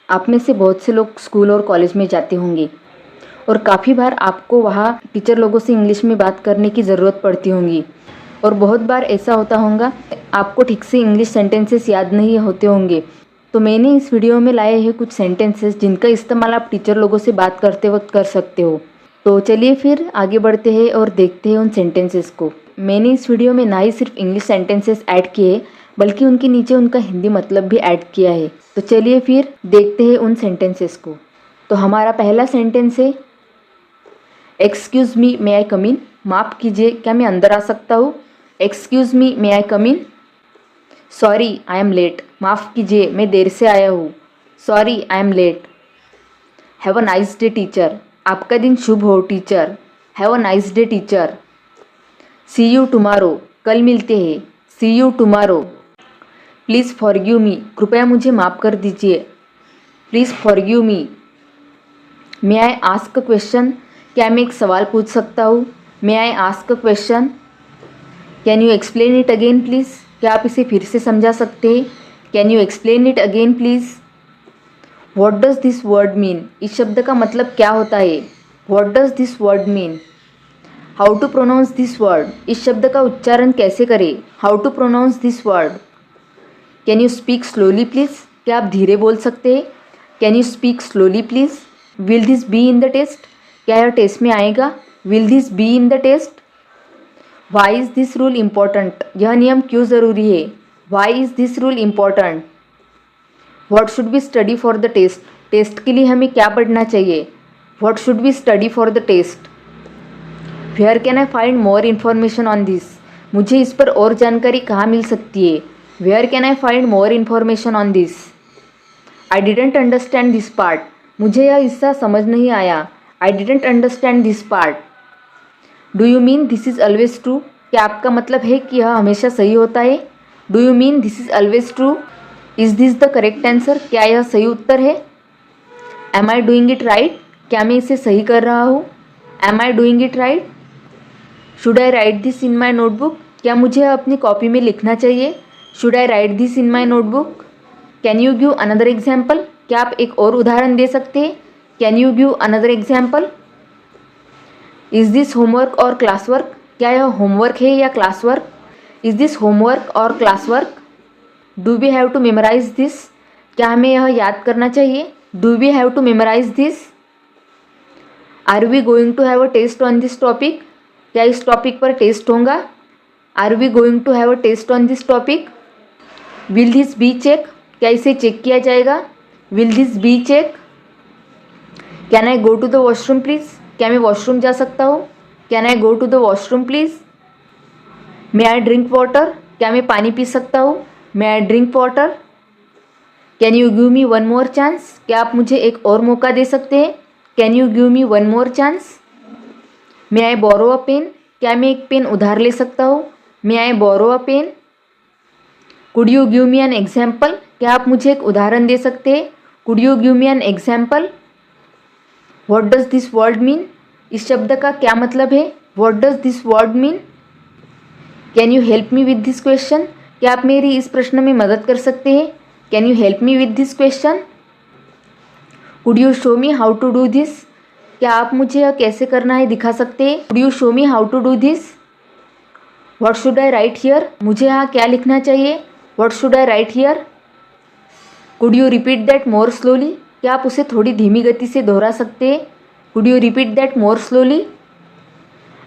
आप में से बहुत से लोग स्कूल और कॉलेज में जाते होंगे और काफ़ी बार आपको वहाँ टीचर लोगों से इंग्लिश में बात करने की ज़रूरत पड़ती होंगी और बहुत बार ऐसा होता होगा आपको ठीक से इंग्लिश सेंटेंसेस याद नहीं होते होंगे। तो मैंने इस वीडियो में लाए हैं कुछ सेंटेंसेस जिनका इस्तेमाल आप टीचर लोगों से बात करते वक्त कर सकते हो। तो चलिए फिर आगे बढ़ते हैं और देखते हैं उन सेंटेंसेस को। मैंने इस वीडियो में ना ही सिर्फ इंग्लिश सेंटेंसेस ऐड किए बल्कि उनके नीचे उनका हिंदी मतलब भी ऐड किया है। तो चलिए फिर देखते हैं उन सेंटेंसेस को। तो हमारा पहला सेंटेंस है, excuse me may I come इन। माफ़ कीजिए क्या मैं अंदर आ सकता हूँ। Excuse me may I come in. Sorry I am late. माफ़ कीजिए मैं देर से आया हूँ। Sorry I am late. Have a nice day teacher. आपका दिन शुभ हो teacher. Have a nice day teacher. See you tomorrow. कल मिलते हैं। See you tomorrow. Please forgive me. कृपया मुझे माफ़ कर दीजिए। Please forgive me. May I ask a question. क्या मैं एक सवाल पूछ सकता हूँ। May I ask a question. Can you explain it again please. क्या आप इसे फिर से समझा सकते हैं। Can you explain it again please. What does this word mean. इस शब्द का मतलब क्या होता है। What does this word mean. How to pronounce this word. इस शब्द का उच्चारण कैसे करें। How to pronounce this word. Can you speak slowly please. क्या आप धीरे बोल सकते हैं। Can you speak slowly please. Will this be in the test. क्या यह टेस्ट में आएगा। Will this be in the test. Why is this rule important. यह नियम क्यों ज़रूरी है। Why is this rule important. What should be study for the test. Test के लिए हमें क्या पढ़ना चाहिए। What should be study for the test. Where can I find more information on this. मुझे इस पर और जानकारी कहाँ मिल सकती है। Where can I find more information on this. I didn't understand this part. मुझे यह हिस्सा समझ नहीं आया। I didn't understand this part. Do you mean this is always true. क्या आपका मतलब है कि यह हमेशा सही होता है। Do you mean this is always true. Is this the correct answer. क्या यह सही उत्तर है। Am I doing it right. क्या मैं इसे सही कर रहा हूँ। Am I doing it right. Should I write this in my notebook. क्या मुझे अपनी कॉपी में लिखना चाहिए। Should I write this in my notebook. Can you give another example. क्या आप एक और उदाहरण दे सकते हैं। Can you give another example. Is this homework or class work. क्या यह होमवर्क है या class work. Is this homework or class work. Do we have to memorise this. क्या हमें यह याद करना चाहिए। Do we have to memorise this. Are we going to have a test on this topic. क्या इस टॉपिक पर test होगा। Are we going to have a test on this topic. Will this be check. क्या इसे check किया जाएगा। Will this be check. Can I go to the washroom please. क्या मैं वॉशरूम जा सकता हूँ। Can I go to the washroom please. May I drink water. क्या मैं पानी पी सकता हूँ। May I drink water. Can you give me one more chance. क्या आप मुझे एक और मौका दे सकते हैं। Can you give me one more chance. May I borrow a pen. क्या मैं एक पेन उधार ले सकता हूँ। May I borrow a pen. Could you give me an example. क्या आप मुझे एक उदाहरण दे सकते हैं। Could you give me an example. What does this word mean. इस शब्द का क्या मतलब है। What does this word mean. Can you help me with this question. क्या आप मेरी इस प्रश्न में मदद कर सकते हैं। Can you help me with this question. Could you show me how to do this. क्या आप मुझे यह कैसे करना है दिखा सकते हैं। Could you show me how to do this. What should I write here. मुझे यहाँ क्या लिखना चाहिए। What should I write here. Could you repeat that more slowly. क्या आप उसे थोड़ी धीमी गति से दोहरा सकते हैं। Could you repeat that more slowly.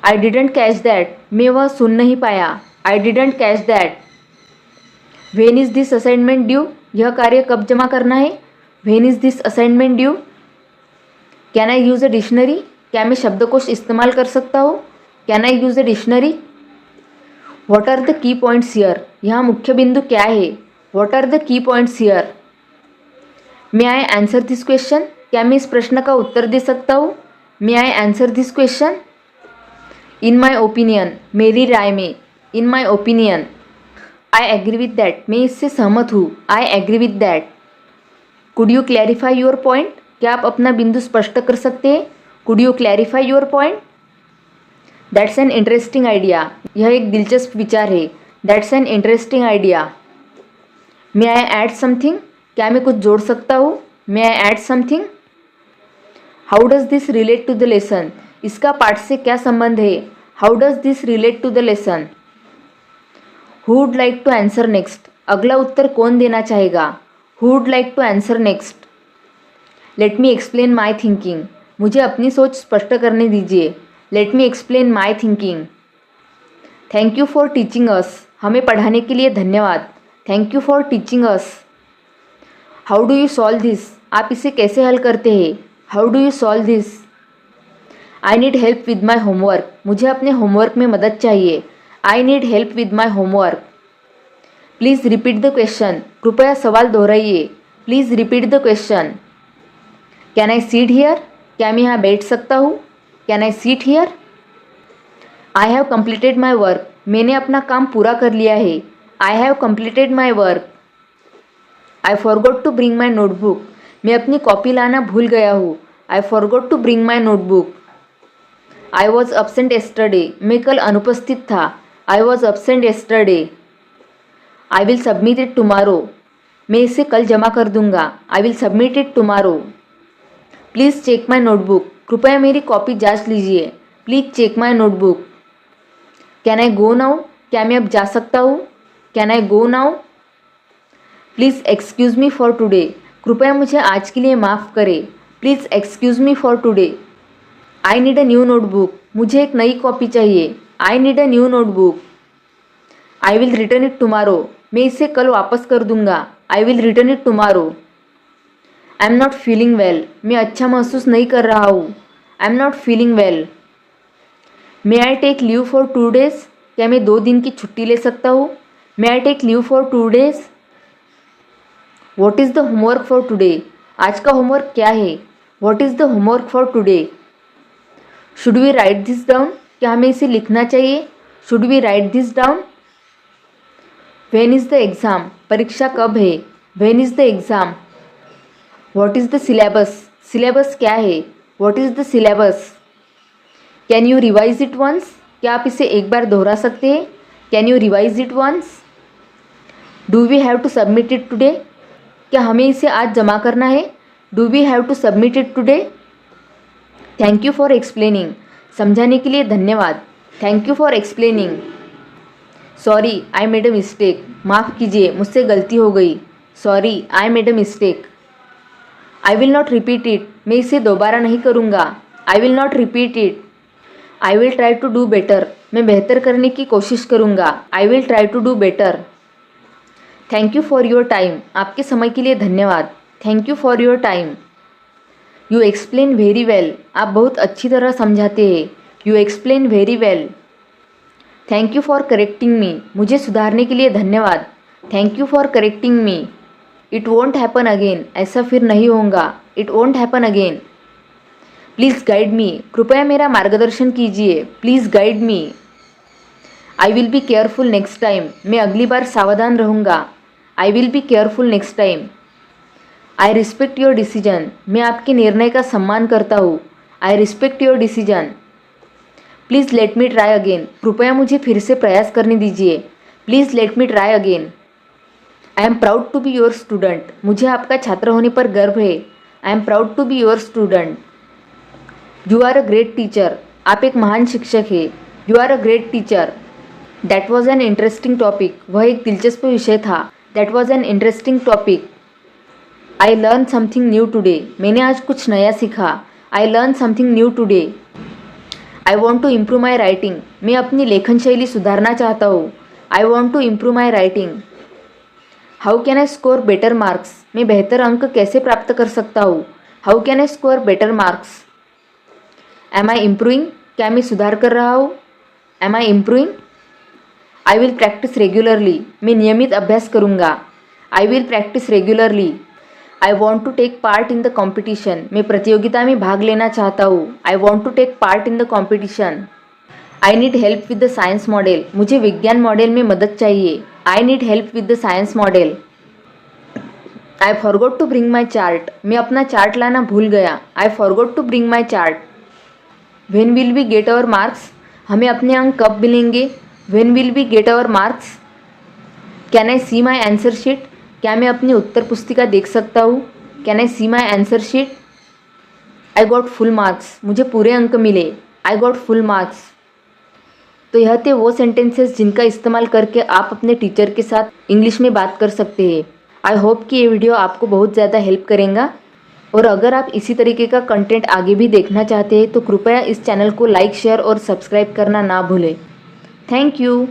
I didn't catch that. मैं वह सुन नहीं पाया। I didn't catch that. When is this assignment due. यह कार्य कब जमा करना है। When is this assignment due. Can I use a dictionary. क्या मैं शब्दकोश इस्तेमाल कर सकता हूँ। Can I use a dictionary. What are the key points here. यहाँ मुख्य बिंदु क्या है। What are the key points here. May I answer this question. क्या मैं इस प्रश्न का उत्तर दे सकता हूँ। May I answer this question. In my opinion. मेरी राय में। In my opinion. I agree with that. मैं इससे सहमत हूँ। I agree with that. Could you clarify your point. क्या आप अपना बिंदु स्पष्ट कर सकते हैं। Could you clarify your point. That's an interesting idea. यह एक दिलचस्प विचार है। That's an interesting idea. May I add something. क्या मैं कुछ जोड़ सकता हूँ। May I add something? How does this relate to the lesson? इसका पाठ से क्या संबंध है? How does this relate to the lesson? Who would like to answer next? अगला उत्तर कौन देना चाहेगा? Who would like to answer next? Let me explain my thinking. मुझे अपनी सोच स्पष्ट करने दीजिए। Let me explain my thinking. Thank you for teaching us. हमें पढ़ाने के लिए धन्यवाद। Thank you for teaching us. How do you solve this? आप इसे कैसे हल करते हैं? How do you solve this? I need help with my homework. मुझे अपने होमवर्क में मदद चाहिए। I need help with my homework. Please repeat the question. कृपया सवाल दोहराइए। Please repeat the question. Can I seat here? क्या मैं यहाँ बैठ सकता हूँ? Can I seat here? I have completed my work. मैंने अपना काम पूरा कर लिया है। I have completed my work. I forgot to bring my notebook. मैं अपनी कॉपी लाना भूल गया हूँ। I forgot to bring my notebook. I was absent yesterday। मैं कल अनुपस्थित था। I was absent yesterday। I will submit it tomorrow. मैं इसे कल जमा कर दूंगा। I will submit it tomorrow. Please check my notebook. कृपया मेरी कॉपी जांच लीजिए। Please check my notebook. Can I go now? क्या मैं अब जा सकता हूँ? Can I go now? Please excuse me for today. कृपया मुझे आज के लिए माफ़ करें। Please excuse me for today. I need a new notebook. मुझे एक नई कॉपी चाहिए। I need a new notebook. I will return it tomorrow. मैं इसे कल वापस कर दूंगा। I will return it tomorrow. I am not feeling well. मैं अच्छा महसूस नहीं कर रहा हूँ। I am not feeling well. May I take leave for 2 days? क्या मैं 2 दिन की छुट्टी ले सकता हूँ? May I take leave for 2 days? What is the homework for today? आज का होमवर्क क्या है? What is the homework for today? Should we write this down? क्या हमें इसे लिखना चाहिए? Should we write this down? When is the exam? परीक्षा कब है? When is the exam? What is the syllabus? Syllabus क्या है? What is the syllabus? Can you revise it once? क्या आप इसे एक बार दोहरा सकते हैं? Can you revise it once? Do we have to submit it today? क्या हमें इसे आज जमा करना है? Do we have to submit it today? Thank you for explaining. समझाने के लिए धन्यवाद। Thank you for explaining. Sorry I made a mistake. माफ़ कीजिए, मुझसे गलती हो गई। Sorry I made a mistake. I will not repeat it. मैं इसे दोबारा नहीं करूँगा। I will not repeat it. I will try to do better. मैं बेहतर करने की कोशिश करूँगा। I will try to do better. Thank you for your time. आपके समय के लिए धन्यवाद। Thank you for your time. You explain very well. आप बहुत अच्छी तरह समझाते हैं। You explain very well. Thank you for correcting me. मुझे सुधारने के लिए धन्यवाद। Thank you for correcting me. It won't happen again. ऐसा फिर नहीं होगा। It won't happen again. Please guide me. कृपया मेरा मार्गदर्शन कीजिए। Please guide me. I will be careful next time. मैं अगली बार सावधान रहूँगा। I will be careful next time. I respect your decision. मैं आपके निर्णय का सम्मान करता हूँ। I respect your decision. Please let me try again. कृपया मुझे फिर से प्रयास करने दीजिए। Please let me try again. I am proud to be your student. मुझे आपका छात्र होने पर गर्व है। I am proud to be your student. You are a great teacher. आप एक महान शिक्षक हैं। You are a great teacher. That was an interesting topic. वह एक दिलचस्प विषय था। That was an interesting topic. I learn something new today. मैंने आज कुछ नया सीखा। I learn something new today. I want to improve my writing. मैं अपनी लेखन शैली सुधारना चाहता हूँ। I want to improve my writing. How can I score better marks? मैं बेहतर अंक कैसे प्राप्त कर सकता हूँ? How can I score better marks? Am I improving? क्या मैं सुधार कर रहा हूँ? Am I improving? I will practise regularly. मैं नियमित अभ्यास करूँगा। I will practise regularly. I want to take part in the competition. मैं प्रतियोगिता में भाग लेना चाहता हूँ। I want to take part in the competition. I need help with the science model. मुझे विज्ञान मॉडल में मदद चाहिए। I need help with the science model. I forgot to bring my chart. मैं अपना चार्ट लाना भूल गया। I forgot to bring my chart. When will we get our marks? हमें अपने अंक कब मिलेंगे? When will we get our marks? Can I see my answer sheet? क्या मैं अपनी उत्तर पुस्तिका देख सकता हूँ? Can I see my answer sheet? I got full marks, मुझे पूरे अंक मिले। I got full marks. तो यह थे वो सेंटेंसेस जिनका इस्तेमाल करके आप अपने टीचर के साथ इंग्लिश में बात कर सकते हैं। आई होप कि ये वीडियो आपको बहुत ज़्यादा हेल्प करेगा, और अगर आप इसी तरीके का कंटेंट आगे भी देखना चाहते हैं तो कृपया इस चैनल को लाइक, शेयर और सब्सक्राइब करना ना भूलें। Thank you.